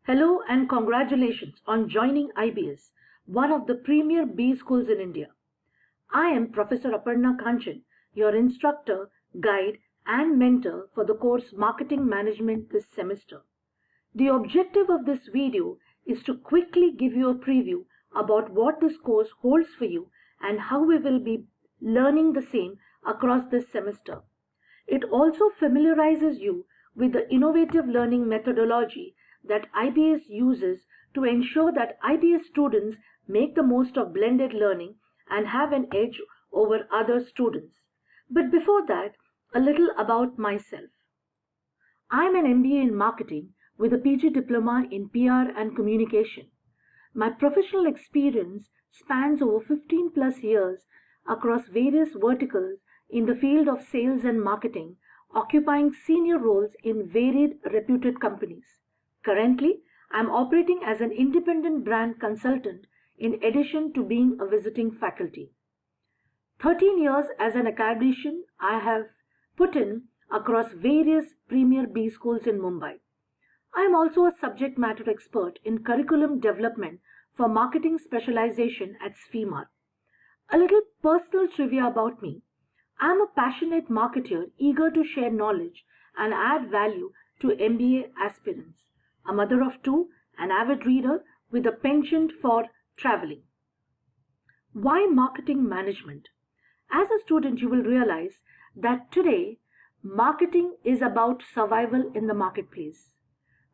Hello and congratulations on joining IBS, one of the premier B schools in India. I am Professor Aparna Kanchan, your instructor, guide, and mentor for the course Marketing Management this semester. The objective of this video is to quickly give you a preview about what this course holds for you and how we will be learning the same across this semester. It also familiarizes you with the innovative learning methodology that IBS uses to ensure that IBS students make the most of blended learning and have an edge over other students. But before that, a little about myself. I'm an MBA in marketing with a PG diploma in PR and communication. My professional experience spans over 15 plus years across various verticals in the field of sales and marketing, occupying senior roles in varied reputed companies. Currently, I am operating as an independent brand consultant in addition to being a visiting faculty. 13 years as an academician I have put in across various premier B schools in Mumbai. I am also a subject matter expert in curriculum development for marketing specialization at SFIMAR. A little personal trivia about me. I am a passionate marketer eager to share knowledge and add value to MBA aspirants. A mother of two, an avid reader with a penchant for traveling. Why marketing management? As a student, you will realize that today, marketing is about survival in the marketplace.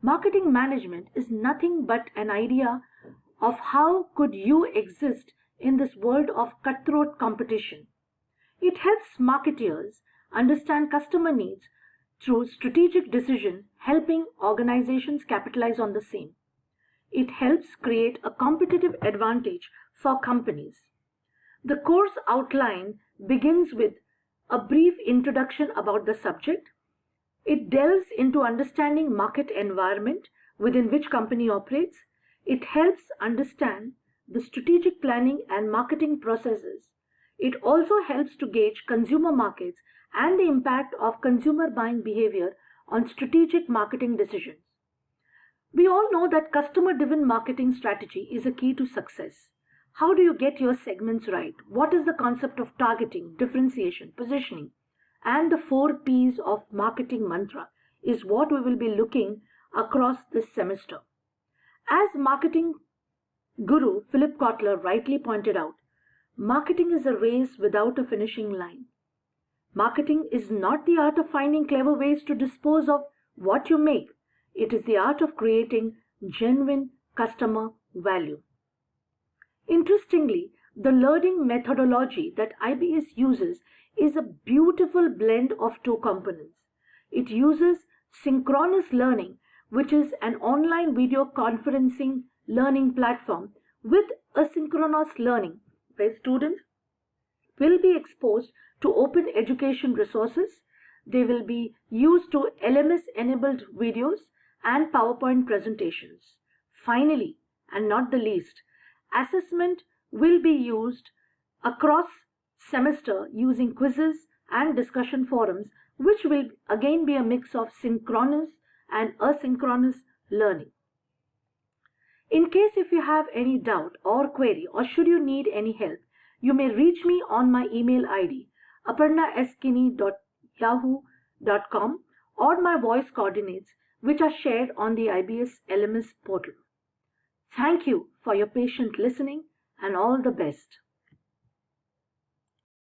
Marketing management is nothing but an idea of how could you exist in this world of cutthroat competition. It helps marketers understand customer needs through strategic decision, helping organizations capitalize on the same. It helps create a competitive advantage for companies. The course outline begins with a brief introduction about the subject. It delves into understanding market environment within which company operates. It helps understand the strategic planning and marketing processes. It also helps to gauge consumer markets and the impact of consumer buying behavior on strategic marketing decisions. We all know that customer-driven marketing strategy is a key to success. How do you get your segments right? What is the concept of targeting, differentiation, positioning? And the 4 P's of marketing mantra is what we will be looking across this semester. As marketing guru Philip Kotler rightly pointed out, marketing is a race without a finishing line. Marketing is not the art of finding clever ways to dispose of what you make. It is the art of creating genuine customer value. Interestingly, the learning methodology that IBS uses is a beautiful blend of 2 components. It uses synchronous learning, which is an online video conferencing learning platform, with asynchronous learning, where students will be exposed to open education resources. They will be used to LMS-enabled videos and PowerPoint presentations. Finally, and not the least, assessment will be used across semester using quizzes and discussion forums, which will again be a mix of synchronous and asynchronous learning. In case if you have any doubt or query, or should you need any help, you may reach me on my email ID aparnaskinney@yahoo.com or my voice coordinates, which are shared on the IBS LMS portal. Thank you for your patient listening and all the best.